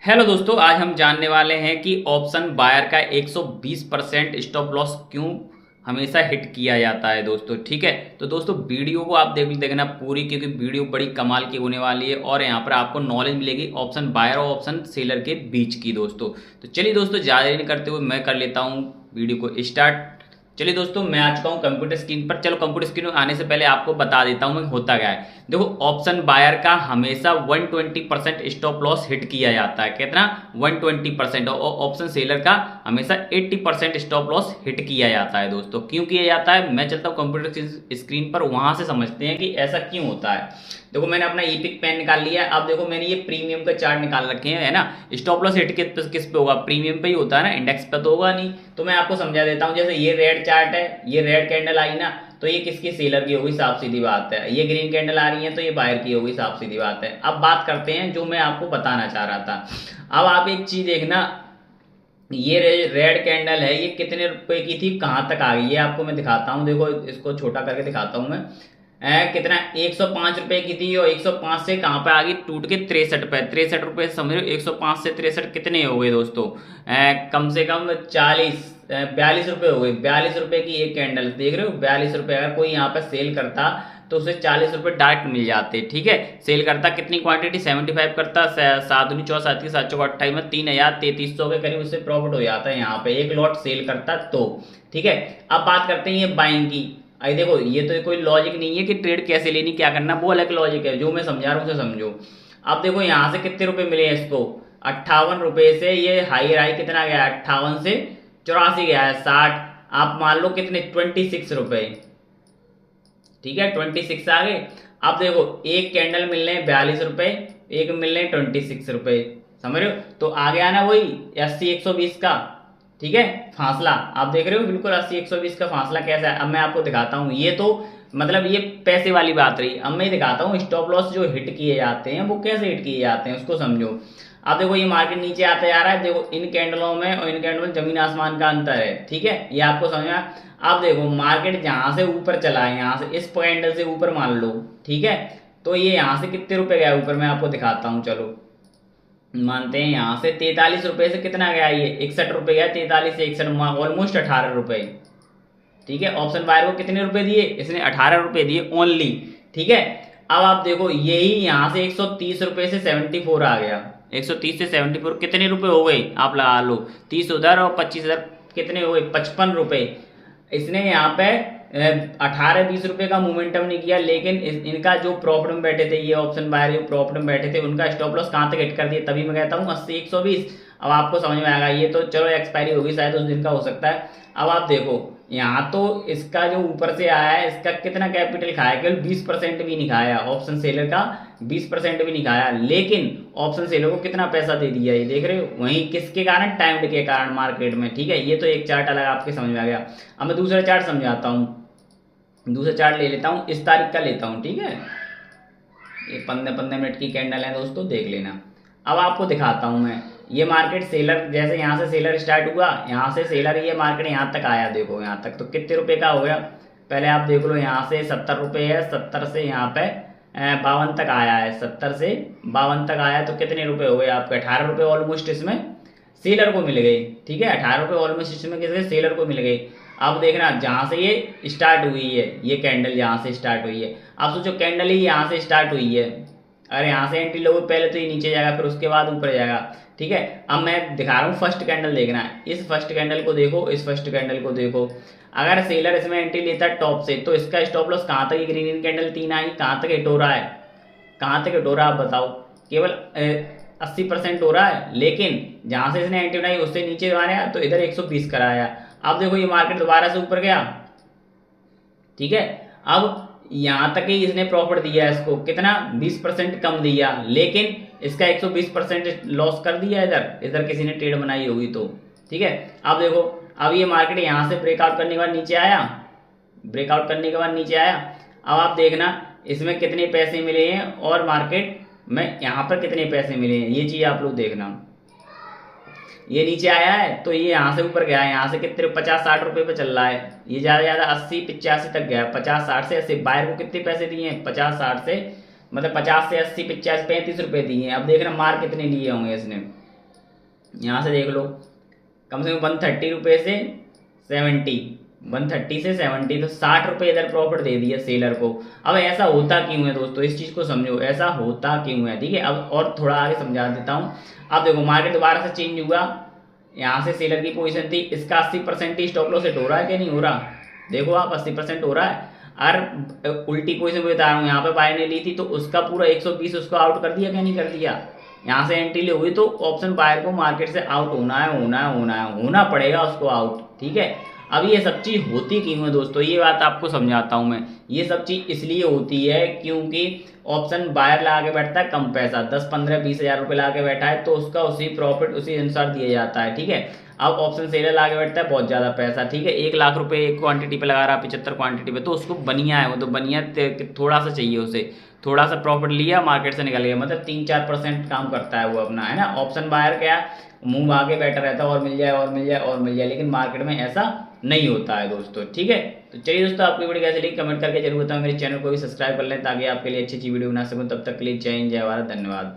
Hello दोस्तों, आज हम जानने वाले हैं कि ऑप्शन बायर का 120% स्टॉप लॉस क्यों हमेशा हिट किया जाता है दोस्तों। ठीक है, तो दोस्तों वीडियो को आप देखना पूरी, क्योंकि वीडियो बड़ी कमाल की होने वाली है और यहाँ पर आपको नॉलेज मिलेगी ऑप्शन बायर और ऑप्शन सेलर के बीच की दोस्तों। तो चलिए दोस्तों, ज़्यादा नहीं करते हुए मैं कर लेता हूँ वीडियो को स्टार्ट। चलिए दोस्तों, मैं आ चुका हूँ कंप्यूटर स्क्रीन पर। चलो, कंप्यूटर स्क्रीन आने से पहले आपको बता देता हूँ मैं होता क्या है। देखो, ऑप्शन बायर का हमेशा 120% स्टॉप लॉस हिट किया जाता है। कितना? 120%। और ऑप्शन सेलर का हमेशा 80% स्टॉप लॉस हिट किया जाता है दोस्तों। क्यों किया जाता है, मैं चलता हूँ कंप्यूटर स्क्रीन पर, वहां से समझते हैं कि ऐसा क्यों होता है। देखो, मैंने अपना ईपिक पेन निकाल लिया है। अब देखो, मैंने ये प्रीमियम का चार्ट निकाल रखे हैं, है ना। स्टॉप लॉस हिट किस पे होगा? प्रीमियम पे ही होता है ना, इंडेक्स पे तो होगा नहीं। तो मैं आपको समझा देता हूँ। जैसे ये रेड चार्ट है, ये रेड कैंडल आई ना, तो ये किसकी? सेलर की होगी, साफ सीधी बात है। ये ग्रीन कैंडल आ रही है तो ये बायर की होगी, साफ सीधी बात है। अब बात करते हैं जो मैं आपको बताना चाह रहा था। अब आप एक चीज देखना, ये रेड कैंडल है, ये कितने रुपए की थी, कहां तक आ गई, ये आपको मैं दिखाता हूँ। देखो, इसको छोटा करके दिखाता हूँ मैं। कितना? 105 रुपए की थी और 105 से कहां पे आ गई? टूट के 63 पे। 63 रुपए समझ रहे हो? 105 से 63 कितने हो गए दोस्तों? कम से कम 42 रुपए हो गए। 42 रुपए की एक कैंडल, देख रहे हो? 42 रुपए। अगर कोई यहाँ पे सेल करता तो उसे 40 रुपए डायरेक्ट मिल जाते। ठीक है, सेल करता कितनी क्वांटिटी? 75 करता। 7×4 7 में 3033 के करीब उससे प्रॉफिट हो जाता है। यहाँ पे एक लॉट सेल करता तो। ठीक है, अब बात करते हैं ये बाइंग की। अरे देखो, ये तो कोई लॉजिक नहीं है कि ट्रेड कैसे लेनी, क्या करना, वो अलग लॉजिक है। जो मैं समझा रहा हूँ उसे समझो। अब देखो, यहाँ से कितने रुपए मिले हैं इसको? 58 रुपए से ये हाई कितना गया? 58 से 84 गया है, 60। आप मान लो कितने? 26 रुपए। ठीक है, 26 आ गए। अब देखो, एक कैंडल मिल रहे हैं 42 रुपए, एक मिल रहे हैं 26 रुपए। समझ रहे हो? तो आ गया ना वही 80 120 का। ठीक है, फासला आप देख रहे हो, बिल्कुल 80 120 का फासला कैसा है। अब मैं आपको दिखाता हूँ। ये तो मतलब ये पैसे वाली बात रही। अब मैं दिखाता हूँ स्टॉप लॉस जो हिट किए जाते हैं वो कैसे हिट किए जाते हैं, उसको समझो। अब देखो, ये मार्केट नीचे आता जा रहा है। देखो, इन कैंडलों में और इन कैंडलों में जमीन आसमान का अंतर है। ठीक है, ये आपको समझ में आया? अब देखो, मार्केट जहां से ऊपर चला है, यहाँ से इस कैंडल से ऊपर मान लो। ठीक है, तो ये यहाँ से कितने रुपए गया ऊपर, मैं आपको दिखाता हूँ। चलो, मानते हैं यहाँ से 43 रुपए से कितना गया? ये 61 रुपए गया। 43 से 61, ऑलमोस्ट 18 रुपए। ठीक है, ऑप्शन बायर को कितने रुपए दिए? इसने 18 रुपए दिए ओनली। ठीक है, अब आप देखो, यही यहाँ से 130 रुपए से 74 आ गया। 130 से 74 कितने रुपए हो गए? आप लगा लो, 30 उधर और 25 इधर, कितने हो गए? 55 रुपए। इसने यहाँ पे 18 20 रुपए का मोमेंटम नहीं किया, लेकिन इनका जो प्रॉफिट में बैठे थे, ये ऑप्शन बायर जो प्रॉफिट में बैठे थे, उनका स्टॉप लॉस कहाँ तक हिट कर दिया। तभी मैं कहता हूँ 80 120। अब आपको समझ में आएगा। ये तो चलो एक्सपायरी होगी, शायद उस दिन का हो सकता है। अब आप देखो, यहाँ तो इसका जो ऊपर से आया है, इसका कितना कैपिटल खाया? केवल 20% भी नहीं खाया। ऑप्शन सेलर का 20% भी नहीं खाया, लेकिन ऑप्शन सेलर को कितना पैसा दे दिया, ये देख रहे हो? वहीं किसके कारण? टाइम्ड के कारण मार्केट में। ठीक है, ये तो एक चार्ट अलग आपके समझ में आ गया। अब मैं दूसरा चार्ट समझाता हूँ। दूसरा चार्ट ले लेता हूँ, इस तारीख का लेता हूँ। ठीक है, ये 15-15 मिनट की कैंडल है दोस्तों, देख लेना। अब आपको दिखाता हूँ मैं। ये मार्केट सेलर, जैसे यहाँ से सेलर स्टार्ट हुआ, यहाँ से सेलर ये मार्केट यहाँ तक आया। देखो, यहाँ तक तो कितने रुपए का हो गया? पहले आप देख लो, यहाँ से 70 रुपए है, 70 से यहाँ पे 52 तक आया है। 70 से 52 तक आया तो कितने रुपए हो गए आपके? 18 रुपए ऑलमोस्ट इसमें सेलर को मिल गई। ठीक है, 18 रुपए ऑलमोस्ट इसमें किसके? सेलर को मिल गई। अब देखना, जहां से ये स्टार्ट हुई है, ये कैंडल जहां से स्टार्ट हुई है, आप सोचो कैंडल ही यहाँ से स्टार्ट हुई है। अरे यहाँ से एंट्री लोगे, पहले तो ये नीचे जाएगा, फिर उसके बाद ऊपर जाएगा। ठीक है, अब मैं दिखा रहा हूँ फर्स्ट कैंडल, देखना है। इस फर्स्ट कैंडल को देखो, इस फर्स्ट कैंडल को देखो। अगर सेलर इसमें एंट्री लेता है टॉप से, तो इसका स्टॉप लॉस कहाँ तक? ग्रीन कैंडल 3 आई, कहाँ तक हिट हो रहा है? कहाँ तक हिट हो रहा है आप बताओ? केवल 80% हो रहा है। लेकिन जहां से इसने एंट्री बनाई उससे नीचे आया तो इधर 120 कराया। अब देखो, ये मार्केट दोबारा से ऊपर गया। ठीक है, अब यहां तक ही इसने प्रॉफिट दिया, इसको कितना? 20% कम दिया, लेकिन इसका 120% लॉस कर दिया। इधर इधर किसी ने ट्रेड बनाई होगी तो। ठीक है, अब देखो, अब ये मार्केट यहां से ब्रेकआउट करने के बाद नीचे आया। ब्रेकआउट करने के बाद नीचे आया। अब आप देखना, इसमें कितने पैसे मिले हैं और मार्केट में यहाँ पर कितने पैसे मिले हैं, ये चीज आप लोग देखना। ये नीचे आया है तो ये यहाँ से ऊपर गया है। यहाँ से कितने? 50-60 रुपए पे चल रहा है। ये ज्यादा 80-85 तक गया। 50-60 से 80। बायर को कितने पैसे दिए हैं? 50-60 से, मतलब 50 से 80 85 35 रुपए दिए हैं। अब देखना मार कितने लिए होंगे इसने। यहाँ से देख लो, कम से कम 130 रुपये से 70, 130 से 70, तो 60 रुपये इधर प्रॉफिट दे दिया सेलर को। अब ऐसा होता क्यों है दोस्तों, इस चीज़ को समझो, ऐसा होता क्यों है, ठीक है। अब और थोड़ा आगे समझा देता हूँ। अब देखो मार्केट दोबारा से चेंज हुआ, यहाँ से सेलर की पोजीशन थी, इसका 80% ही स्टॉप लॉस हिट हो रहा है कि नहीं हो रहा, देखो आप 80% हो रहा है। और उल्टी पोजीशन में बता रहा हूँ, यहाँ पे बाय ने ली थी तो उसका पूरा 120 उसको आउट कर दिया क्या नहीं कर दिया। यहाँ से एंट्री ले हुई तो ऑप्शन बायर को मार्केट से आउट होना है, होना है, होना है, होना पड़ेगा उसको आउट, ठीक है। अब ये सब चीज होती क्यों है दोस्तों, ये बात आपको समझाता हूं मैं। ये सब चीज इसलिए होती है क्योंकि ऑप्शन बायर ला के बैठता है कम पैसा, 10, 15, 20 हज़ार रुपये ला के बैठा है तो उसका उसी प्रॉफिट उसी अनुसार दिया जाता है, ठीक है। अब ऑप्शन सेलर ला के बैठता है बहुत ज्यादा पैसा, ठीक है, 1 लाख रुपए एक क्वांटिटी पे लगा रहा है, 75 क्वांटिटी पे, तो उसको बनिया है, वो तो बनिया थोड़ा सा चाहिए उसे, थोड़ा सा प्रॉफिट लिया मार्केट से निकल गया, मतलब 3-4% काम करता है वो अपना, है ना। ऑप्शन बायर क्या, मुंह आगे बैठा रहता है और मिल जाए और मिल जाए और मिल जाए, लेकिन मार्केट में ऐसा नहीं होता है दोस्तों, ठीक है। तो चलिए दोस्तों, आपकी वीडियो कैसी लगी कमेंट करके जरूर बताओ, मेरे चैनल को भी सब्सक्राइब कर लें ताकि आपके लिए अच्छी अच्छी वीडियो बना सकूं। तब तक के लिए जय हिंद, जय भारत, धन्यवाद।